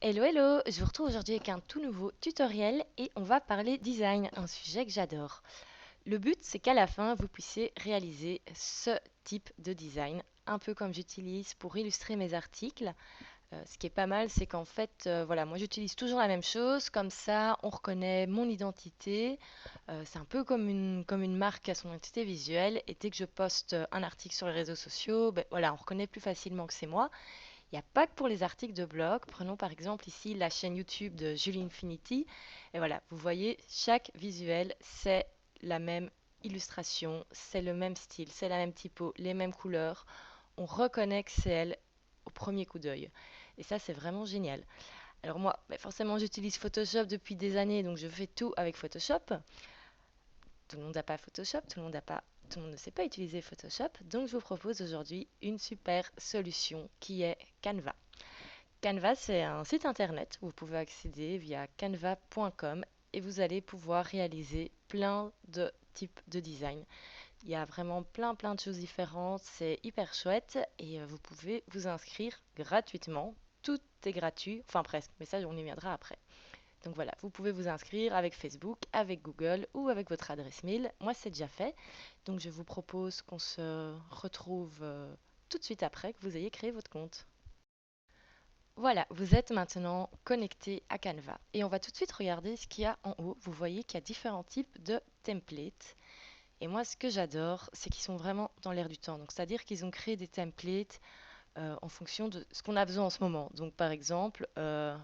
Hello hello, je vous retrouve aujourd'hui avec un tout nouveau tutoriel et on va parler design, un sujet que j'adore. Le but c'est qu'à la fin vous puissiez réaliser ce type de design, un peu comme j'utilise pour illustrer mes articles. Ce qui est pas mal c'est qu'en fait, voilà, moi j'utilise toujours la même chose, comme ça on reconnaît mon identité. C'est un peu comme une marque à son identité visuelle et dès que je poste un article sur les réseaux sociaux, ben, voilà, on reconnaît plus facilement que c'est moi. Il n'y a pas que pour les articles de blog. Prenons par exemple ici la chaîne YouTube de Julie Infinity. Et voilà, vous voyez, chaque visuel, c'est la même illustration, c'est le même style, c'est la même typo, les mêmes couleurs. On reconnaît que c'est elle au premier coup d'œil. Et ça, c'est vraiment génial. Alors moi, bah, forcément, j'utilise Photoshop depuis des années, donc je fais tout avec Photoshop. Tout le monde n'a pas Photoshop, tout le monde ne sait pas utiliser Photoshop. Donc je vous propose aujourd'hui une super solution qui est Canva. Canva, c'est un site internet où vous pouvez accéder via canva.com et vous allez pouvoir réaliser plein de types de design. Il y a vraiment plein de choses différentes, c'est hyper chouette et vous pouvez vous inscrire gratuitement. Tout est gratuit, enfin presque, mais ça on y viendra après. Donc voilà, vous pouvez vous inscrire avec Facebook, avec Google ou avec votre adresse mail. Moi c'est déjà fait, donc je vous propose qu'on se retrouve tout de suite après que vous ayez créé votre compte. Voilà, vous êtes maintenant connecté à Canva et on va tout de suite regarder ce qu'il y a en haut. Vous voyez qu'il y a différents types de templates et moi ce que j'adore c'est qu'ils sont vraiment dans l'air du temps. Donc c'est-à-dire qu'ils ont créé des templates en fonction de ce qu'on a besoin en ce moment. Donc par exemple,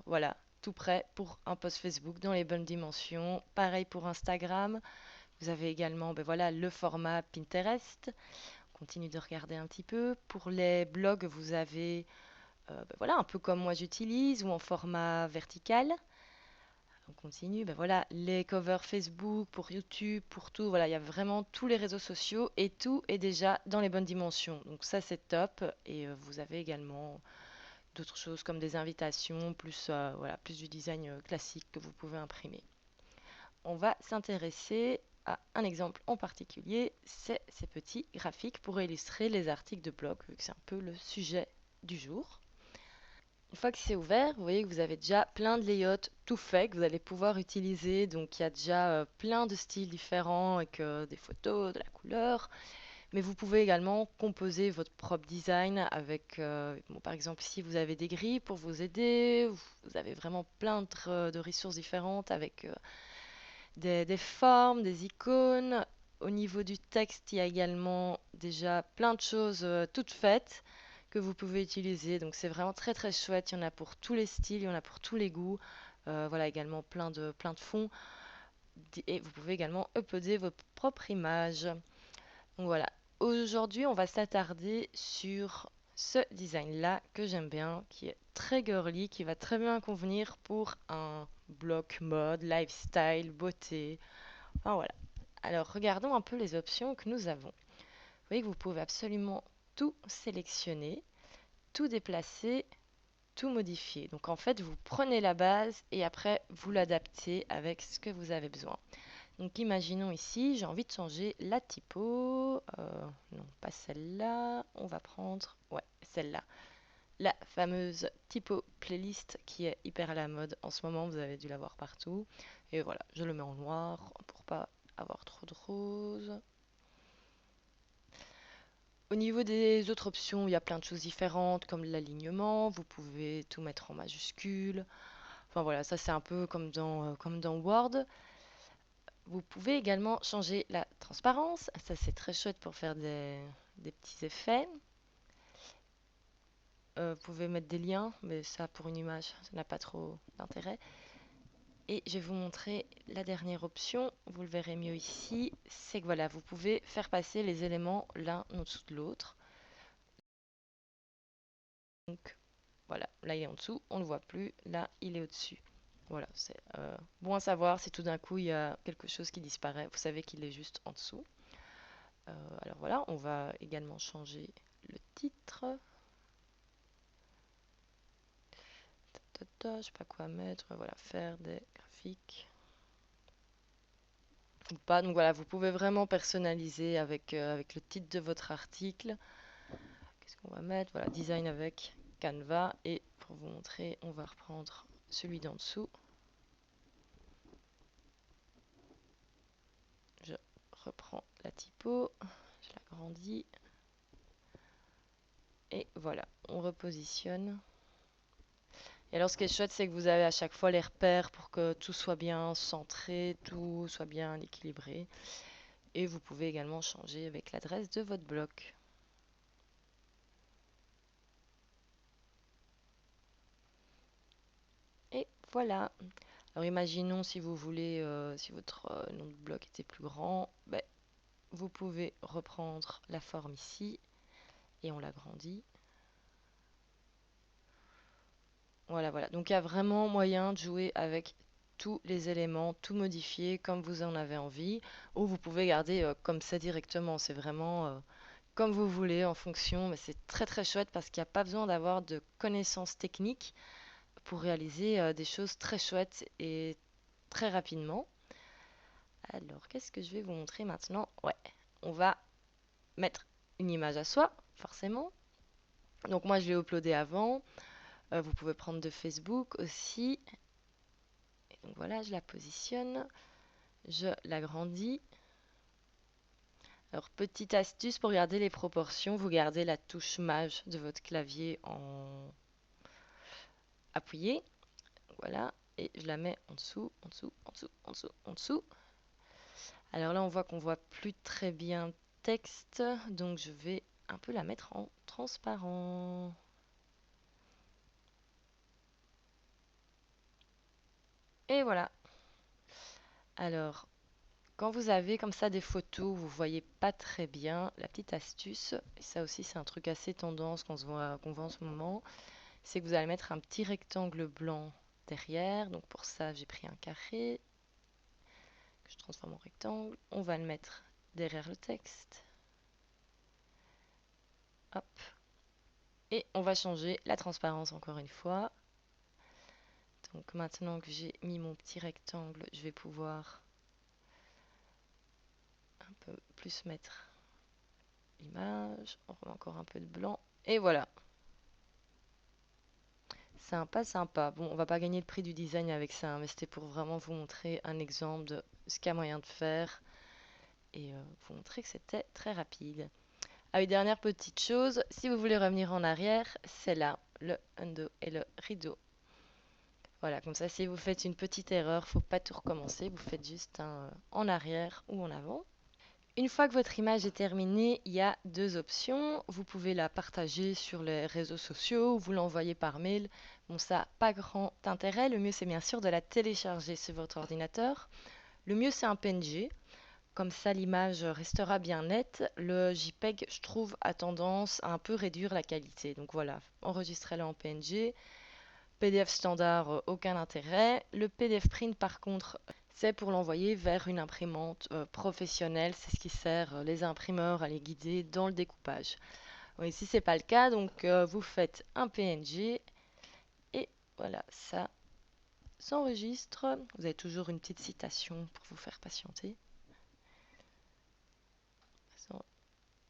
voilà, tout prêt pour un post Facebook dans les bonnes dimensions. Pareil pour Instagram. Vous avez également ben voilà, le format Pinterest. On continue de regarder un petit peu. Pour les blogs, vous avez ben voilà, un peu comme moi j'utilise, ou en format vertical. On continue, ben voilà, les covers Facebook, pour YouTube, pour tout, voilà, il y a vraiment tous les réseaux sociaux et tout est déjà dans les bonnes dimensions. Donc ça c'est top. Et vous avez également d'autres choses comme des invitations, plus, voilà, plus du design classique que vous pouvez imprimer. On va s'intéresser à un exemple en particulier, c'est ces petits graphiques pour illustrer les articles de blog, vu que c'est un peu le sujet du jour. Une fois que c'est ouvert, vous voyez que vous avez déjà plein de layouts tout faits que vous allez pouvoir utiliser. Donc il y a déjà plein de styles différents avec des photos, de la couleur. Mais vous pouvez également composer votre propre design avec, bon, par exemple, si vous avez des grilles pour vous aider, vous avez vraiment plein de ressources différentes avec des formes, des icônes. Au niveau du texte, il y a également déjà plein de choses toutes faites que vous pouvez utiliser. Donc c'est vraiment très chouette. Il y en a pour tous les styles, il y en a pour tous les goûts. Voilà également plein de fonds. Et vous pouvez également uploader votre propre image. Donc voilà. Aujourd'hui, on va s'attarder sur ce design-là que j'aime bien, qui est très girly, qui va très bien convenir pour un bloc mode, lifestyle, beauté. Enfin voilà. Alors regardons un peu les options que nous avons. Vous voyez que vous pouvez absolument tout sélectionner, tout déplacer, tout modifier. Donc en fait, vous prenez la base et après vous l'adaptez avec ce que vous avez besoin. Donc imaginons ici, j'ai envie de changer la typo. Non, pas celle-là. On va prendre, ouais, celle-là. La fameuse typo playlist qui est hyper à la mode en ce moment. Vous avez dû la voir partout. Et voilà, je le mets en noir pour pas avoir trop de rose. Au niveau des autres options, il y a plein de choses différentes comme l'alignement. Vous pouvez tout mettre en majuscule. Enfin voilà, ça c'est un peu comme dans Word. Vous pouvez également changer la transparence. Ça, c'est très chouette pour faire des petits effets. Vous pouvez mettre des liens, mais ça, pour une image, ça n'a pas trop d'intérêt. Et je vais vous montrer la dernière option. Vous le verrez mieux ici. C'est que voilà, vous pouvez faire passer les éléments l'un en dessous de l'autre. Donc voilà, là il est en dessous, on ne le voit plus. Là, il est au-dessus. Voilà, c'est bon à savoir si tout d'un coup il y a quelque chose qui disparaît. Vous savez qu'il est juste en dessous. Alors voilà, on va également changer le titre. Je sais pas quoi mettre. Voilà, faire des graphiques ou pas. Donc voilà, vous pouvez vraiment personnaliser avec le titre de votre article. Qu'est-ce qu'on va mettre? Voilà, design avec Canva. Et pour vous montrer, on va reprendre celui d'en dessous. Je reprends la typo, je l'agrandis. Et voilà, on repositionne. Et alors ce qui est chouette, c'est que vous avez à chaque fois les repères pour que tout soit bien centré, tout soit bien équilibré. Et vous pouvez également changer avec l'adresse de votre bloc. Et voilà. Alors imaginons si vous voulez, si votre nom de bloc était plus grand, ben, vous pouvez reprendre la forme ici et on l'agrandit. Voilà, voilà. Donc il y a vraiment moyen de jouer avec tous les éléments, tout modifier comme vous en avez envie, ou vous pouvez garder comme ça directement. C'est vraiment comme vous voulez en fonction, mais c'est très très chouette parce qu'il n'y a pas besoin d'avoir de connaissances techniques pour réaliser des choses très chouettes et très rapidement. Alors, qu'est-ce que je vais vous montrer maintenant? Ouais, on va mettre une image à soi, forcément. Donc moi, je l'ai uploadé avant. Vous pouvez prendre de Facebook aussi. Et donc voilà, je la positionne. Je l'agrandis. Alors, petite astuce pour garder les proportions, vous gardez la touche Maj de votre clavier en appuyé. Voilà. Et je la mets en dessous, en dessous, en dessous, en dessous, en dessous. Alors là, on voit qu'on voit plus très bien le texte. Donc, je vais un peu la mettre en transparent. Et voilà. Alors, quand vous avez comme ça des photos où vous voyez pas très bien, la petite astuce, et ça aussi c'est un truc assez tendance qu'on voit en ce moment, c'est que vous allez mettre un petit rectangle blanc derrière. Donc pour ça, j'ai pris un carré que je transforme en rectangle. On va le mettre derrière le texte. Hop. Et on va changer la transparence encore une fois. Donc maintenant que j'ai mis mon petit rectangle, je vais pouvoir un peu plus mettre l'image. On remet encore un peu de blanc. Et voilà. Sympa, sympa. Bon, on va pas gagner le prix du design avec ça, hein, mais c'était pour vraiment vous montrer un exemple de ce qu'il y a moyen de faire et vous montrer que c'était très rapide. Ah oui, dernière petite chose, si vous voulez revenir en arrière, c'est là, le undo et le rideau. Voilà, comme ça, si vous faites une petite erreur, faut pas tout recommencer, vous faites juste un en arrière ou en avant. Une fois que votre image est terminée, il y a deux options. Vous pouvez la partager sur les réseaux sociaux ou vous l'envoyer par mail. Bon, ça n'a pas grand intérêt. Le mieux, c'est bien sûr de la télécharger sur votre ordinateur. Le mieux, c'est un PNG. Comme ça, l'image restera bien nette. Le JPEG, je trouve, a tendance à un peu réduire la qualité. Donc voilà, enregistrez-le en PNG. PDF standard, aucun intérêt. Le PDF print, par contre, c'est pour l'envoyer vers une imprimante professionnelle. C'est ce qui sert les imprimeurs à les guider dans le découpage. Bon, ici, c'est pas le cas, donc vous faites un PNG et voilà, ça s'enregistre. Vous avez toujours une petite citation pour vous faire patienter.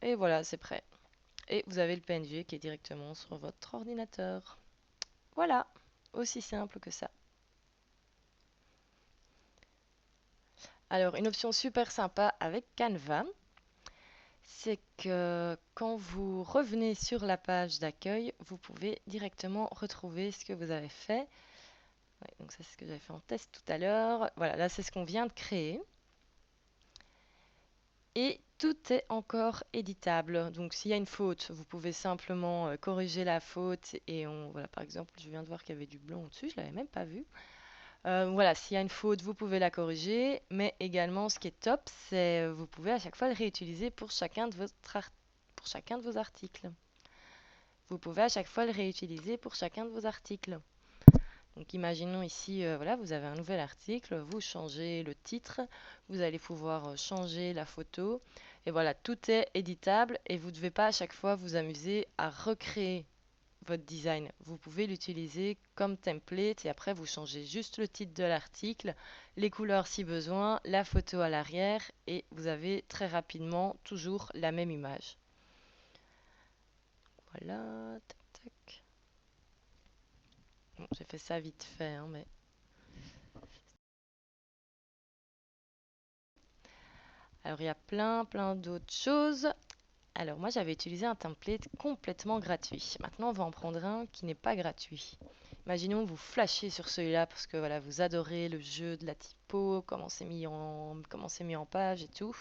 Et voilà, c'est prêt. Et vous avez le PNG qui est directement sur votre ordinateur. Voilà, aussi simple que ça. Alors, une option super sympa avec Canva, c'est que quand vous revenez sur la page d'accueil, vous pouvez directement retrouver ce que vous avez fait. Ouais, donc ça, c'est ce que j'avais fait en test tout à l'heure. Voilà, là, c'est ce qu'on vient de créer. Et tout est encore éditable. Donc s'il y a une faute, vous pouvez simplement corriger la faute. Et voilà, par exemple, je viens de voir qu'il y avait du blanc au-dessus, je ne l'avais même pas vu. Voilà, s'il y a une faute, vous pouvez la corriger. Mais également, ce qui est top, c'est vous pouvez à chaque fois le réutiliser pour chacun de pour chacun de vos articles. Vous pouvez à chaque fois le réutiliser pour chacun de vos articles. Donc imaginons ici, voilà, vous avez un nouvel article, vous changez le titre, vous allez pouvoir changer la photo. Et voilà, tout est éditable et vous ne devez pas à chaque fois vous amuser à recréer votre design. Vous pouvez l'utiliser comme template et après vous changez juste le titre de l'article, les couleurs si besoin, la photo à l'arrière et vous avez très rapidement toujours la même image. Voilà, tac tac. Bon, j'ai fait ça vite fait, hein, mais... Alors, il y a plein d'autres choses. Alors, moi, j'avais utilisé un template complètement gratuit. Maintenant, on va en prendre un qui n'est pas gratuit. Imaginons vous flashez sur celui-là parce que voilà, vous adorez le jeu de la typo, comment c'est mis en page et tout.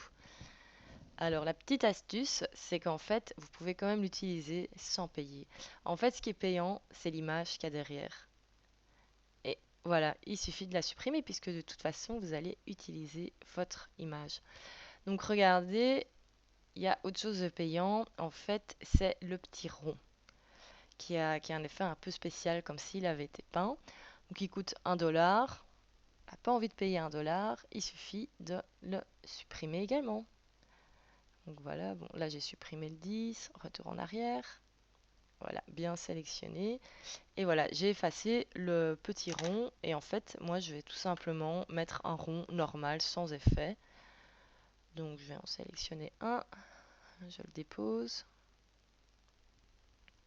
Alors, la petite astuce, c'est qu'en fait, vous pouvez quand même l'utiliser sans payer. En fait, ce qui est payant, c'est l'image qu'il y a derrière. Et voilà, il suffit de la supprimer puisque de toute façon, vous allez utiliser votre image. Donc, regardez, il y a autre chose de payant. En fait, c'est le petit rond qui a un effet un peu spécial comme s'il avait été peint. Donc, il coûte 1 $. N'a pas envie de payer 1 $, il suffit de le supprimer également. Donc voilà, bon là j'ai supprimé le 10, retour en arrière. Voilà, bien sélectionné. Et voilà, j'ai effacé le petit rond. Et en fait, moi je vais tout simplement mettre un rond normal sans effet. Donc je vais en sélectionner un. Je le dépose.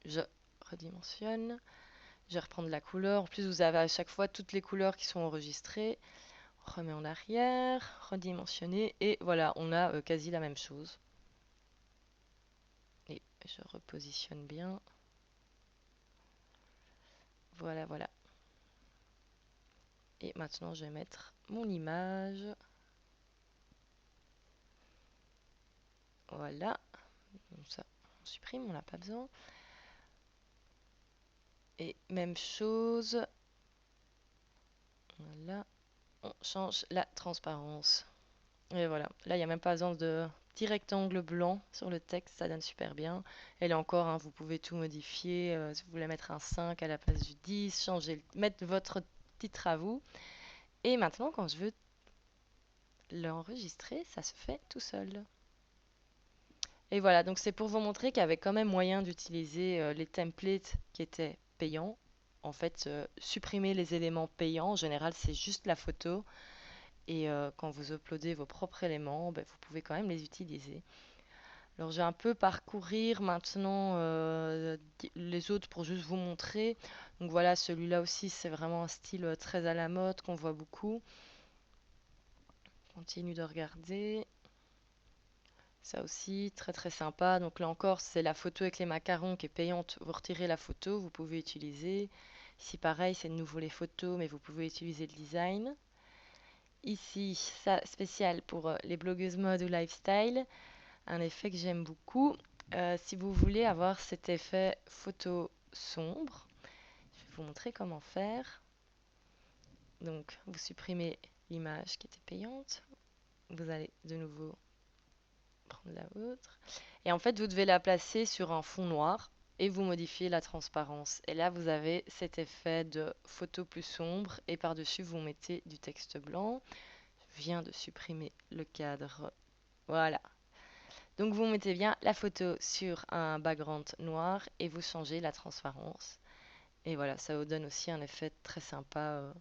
Je redimensionne. Je vais reprendre la couleur. En plus, vous avez à chaque fois toutes les couleurs qui sont enregistrées. On remet en arrière, redimensionner. Et voilà, on a quasi la même chose. Et je repositionne bien. Voilà, voilà. Et maintenant, je vais mettre mon image. Voilà. Donc ça, on supprime, on n'a pas besoin. Et même chose. Voilà. On change la transparence. Et voilà. Là, il n'y a même pas besoin de petit rectangle blanc sur le texte. Ça donne super bien. Et là encore, hein, vous pouvez tout modifier. Si vous voulez mettre un 5 à la place du 10, mettre votre titre à vous. Et maintenant, quand je veux l'enregistrer, ça se fait tout seul. Et voilà, donc c'est pour vous montrer qu'il y avait quand même moyen d'utiliser les templates qui étaient payants. En fait, supprimer les éléments payants, en général, c'est juste la photo. Et quand vous uploadez vos propres éléments, ben, vous pouvez quand même les utiliser. Alors, je vais un peu parcourir maintenant les autres pour juste vous montrer. Donc voilà, celui-là aussi, c'est vraiment un style très à la mode qu'on voit beaucoup. Continue de regarder. Ça aussi, très sympa. Donc là encore, c'est la photo avec les macarons qui est payante. Vous retirez la photo, vous pouvez utiliser. Ici, pareil, c'est de nouveau les photos, mais vous pouvez utiliser le design. Ici, ça, spécial pour les blogueuses mode ou lifestyle. Un effet que j'aime beaucoup. Si vous voulez avoir cet effet photo sombre, je vais vous montrer comment faire. Donc, vous supprimez l'image qui était payante. Vous allez de nouveau prendre la vôtre. Et en fait, vous devez la placer sur un fond noir et vous modifiez la transparence. Et là, vous avez cet effet de photo plus sombre et par-dessus, vous mettez du texte blanc. Je viens de supprimer le cadre. Voilà. Donc, vous mettez bien la photo sur un background noir et vous changez la transparence. Et voilà, ça vous donne aussi un effet très sympa.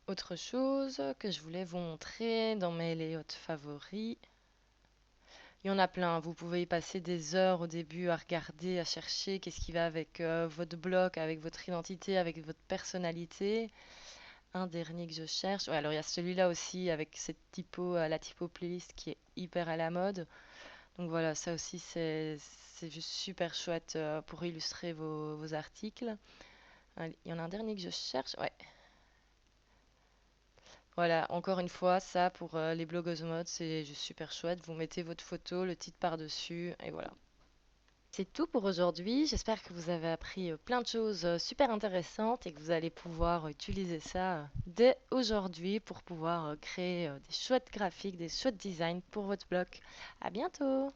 Autre chose que je voulais vous montrer dans mes layouts favoris. Il y en a plein. Vous pouvez y passer des heures au début à regarder, à chercher qu'est-ce qui va avec votre blog, avec votre identité, avec votre personnalité. Un dernier que je cherche. Ouais, alors il y a celui-là aussi avec cette typo, la typo playlist qui est hyper à la mode. Donc voilà, ça aussi c'est juste super chouette pour illustrer vos articles. Il y en a un dernier que je cherche. Ouais. Voilà, encore une fois, ça pour les blogueuses mode, c'est juste super chouette. Vous mettez votre photo, le titre par-dessus, et voilà. C'est tout pour aujourd'hui. J'espère que vous avez appris plein de choses super intéressantes et que vous allez pouvoir utiliser ça dès aujourd'hui pour pouvoir créer des chouettes graphiques, des chouettes designs pour votre blog. À bientôt!